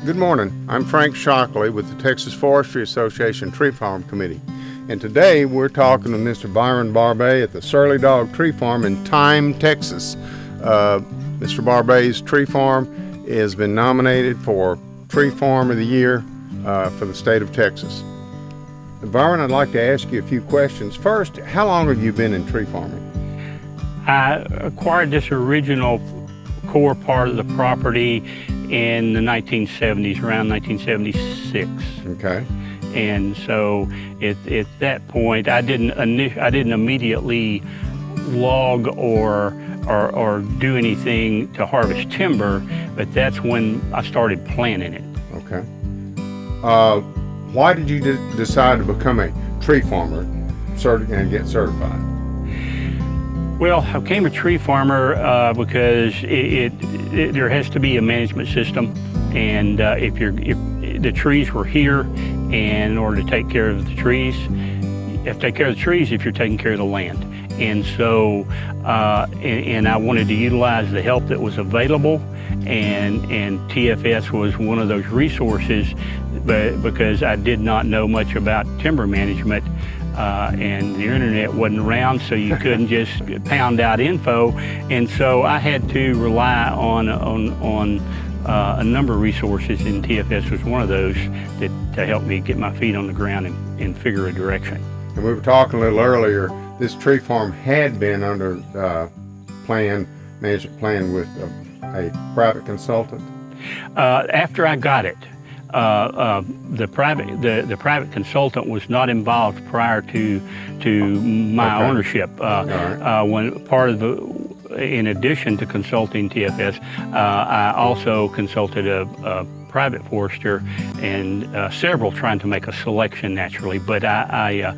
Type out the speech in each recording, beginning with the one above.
Good morning. I'm Frank Shockley with the Texas Forestry Association Tree Farm Committee. And today we're talking with Mr. Byron Barbay at the Surly Dog Tree Farm in Thyme, Texas. Mr. Barbay's tree farm has been nominated for Tree Farm of the Year for the state of Texas. Byron, I'd like to ask you a few questions. First, how long have you been in tree farming? I acquired this original core part of the property in the 1970s, around 1976. Okay. And so at that point, I didn't immediately log or do anything to harvest timber, but that's when I started planting it. Okay. Why did you decide to become a tree farmer and get certified? Well, I became a tree farmer because there has to be a management system, and if the trees were here, and in order to take care of the trees, you have to take care of the trees if you're taking care of the land. And so, and I wanted to utilize the help that was available, and TFS was one of those resources, but because I did not know much about timber management. And the internet wasn't around, so you couldn't just pound out info, and so I had to rely on a number of resources, and TFS was one of those to help me get my feet on the ground and figure a direction. And we were talking a little earlier, this tree farm had been under management plan with a private consultant. After I got it, the private consultant was not involved prior to my ownership. When part of in addition to consulting TFS, I also consulted a private forester and several trying to make a selection naturally, but I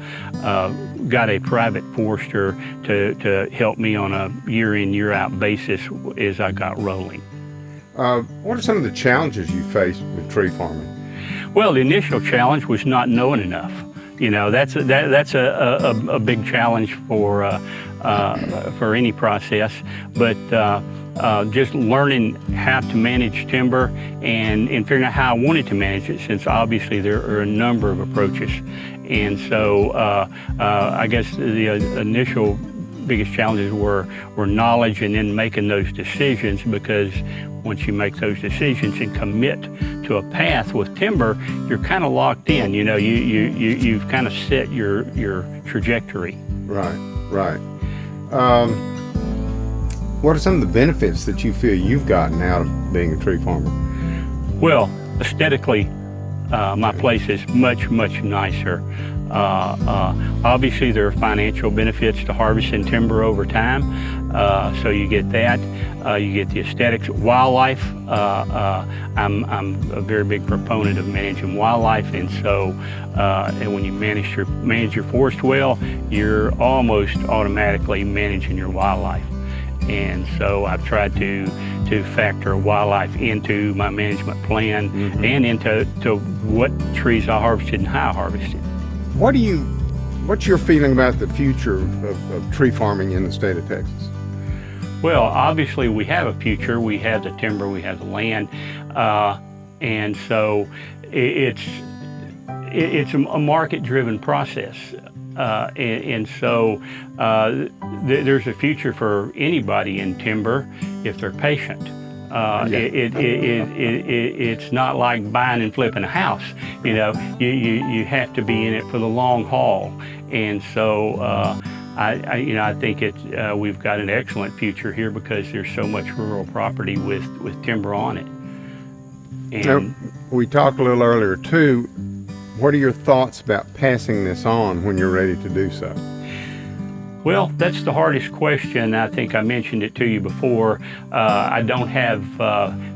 got a private forester to help me on a year in, year out basis as I got rolling. What are some of the challenges you faced with tree farming? Well, the initial challenge was not knowing enough. You know, that's a big challenge for any process. But just learning how to manage timber and figuring out how I wanted to manage it, since obviously there are a number of approaches. And so I guess the initial biggest challenges were knowledge, and then making those decisions, because once you make those decisions and commit to a path with timber, you're kind of locked in. You know, you've kind of set your trajectory. Right. What are some of the benefits that you feel you've gotten out of being a tree farmer? Well, aesthetically, my place is much nicer. Obviously, there are financial benefits to harvesting timber over time, so you get that. You get the aesthetics. Wildlife, I'm a very big proponent of managing wildlife, and so and when you manage your forest well, you're almost automatically managing your wildlife. And so I've tried to factor wildlife into my management plan, and into what trees I harvested and how I harvested. What's your feeling about the future of tree farming in the state of Texas? Well, obviously we have a future. We have the timber, we have the land, and so it's a market-driven process. And so there's a future for anybody in timber if they're patient. It's not like buying and flipping a house. You know, you have to be in it for the long haul. And so I think we've got an excellent future here, because there's so much rural property with timber on it. And now, we talked a little earlier too. What are your thoughts about passing this on when you're ready to do so? Well, that's the hardest question. I think I mentioned it to you before. I don't have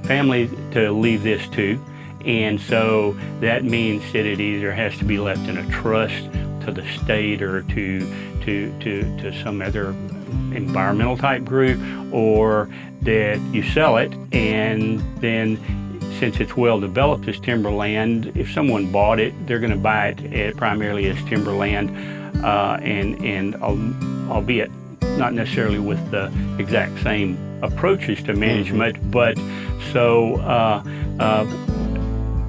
family to leave this to, and so that means that it either has to be left in a trust to the state or to some other environmental type group, or that you sell it, and then since it's well developed as timberland, if someone bought it, they're going to buy it primarily as timberland, and albeit not necessarily with the exact same approaches to management, but so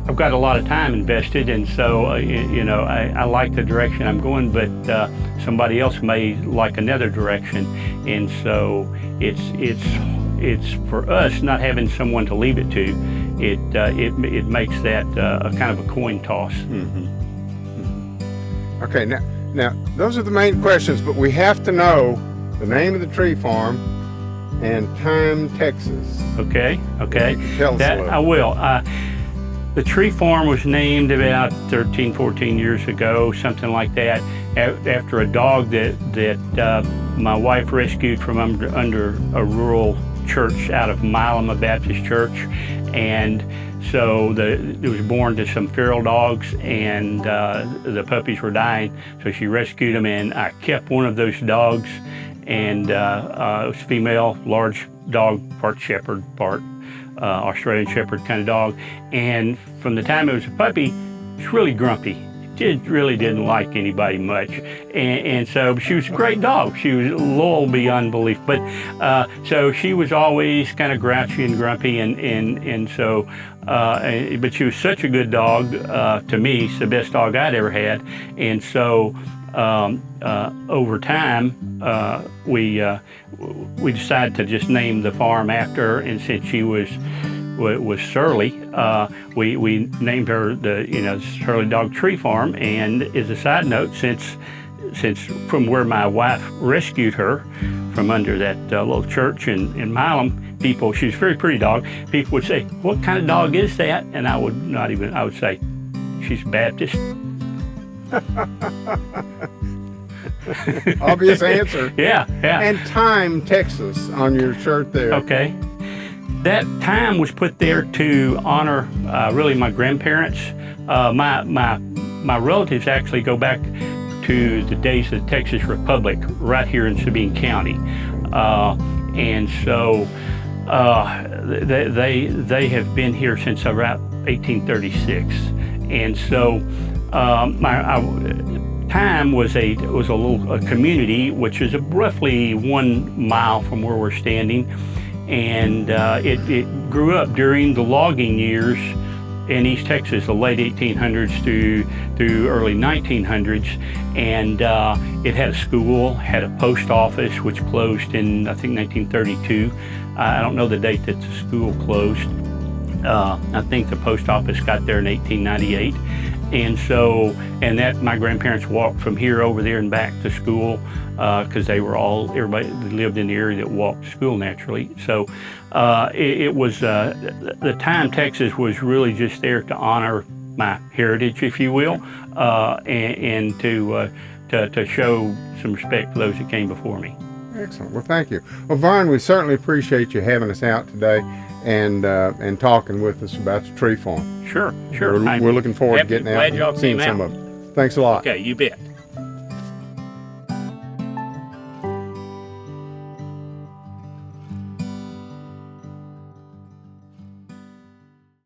I've got a lot of time invested, and so you know, I like the direction I'm going, but somebody else may like another direction, and so it's for us not having someone to leave it to. It makes that a kind of a coin toss. Okay, now those are the main questions, but we have to know the name of the tree farm and time, Texas. Okay. Tell us That a little. I will. The tree farm was named about 13, 14 years ago, something like that, after a dog that my wife rescued from under a rural church out of Milam, a Baptist church. And so it was born to some feral dogs, and the puppies were dying. So she rescued them, and I kept one of those dogs, and it was female, large dog, part shepherd, part Australian shepherd kind of dog. And from the time it was a puppy, it was really grumpy. Really didn't like anybody much, and so she was a great dog. She was loyal beyond belief, but so she was always kind of grouchy and grumpy, and so but she was such a good dog to me. It's the best dog I'd ever had, and so over time we decided to just name the farm after her, and since she was Surly, we named her the Surly Dog Tree Farm. And as a side note, since from where my wife rescued her from under that little church in Milam, people, she was a very pretty dog. People would say, "What kind of dog is that?" And I would say, "She's Baptist." Obvious answer. Yeah. And time, Texas, on your shirt there. Okay. That time was put there to honor really my grandparents. My relatives actually go back to the days of the Texas Republic right here in Sabine County. And so they have been here since about 1836. And so my time was a little community, which is roughly 1 mile from where we're standing. And it grew up during the logging years in East Texas, the late 1800s through early 1900s. And it had a school, had a post office, which closed in, I think, 1932. I don't know the date that the school closed. I think the post office got there in 1898. And so, that my grandparents walked from here over there and back to school, because everybody lived in the area that walked to school naturally. So it was, the time Texas was really just there to honor my heritage, if you will, and to show some respect for those that came before me. Excellent. Well, thank you. Well, Vaughn, we certainly appreciate you having us out today and talking with us about the tree farm. Sure. We're looking forward to getting out Glad y'all and seeing came some out. of it. Thanks a lot. Okay, you bet.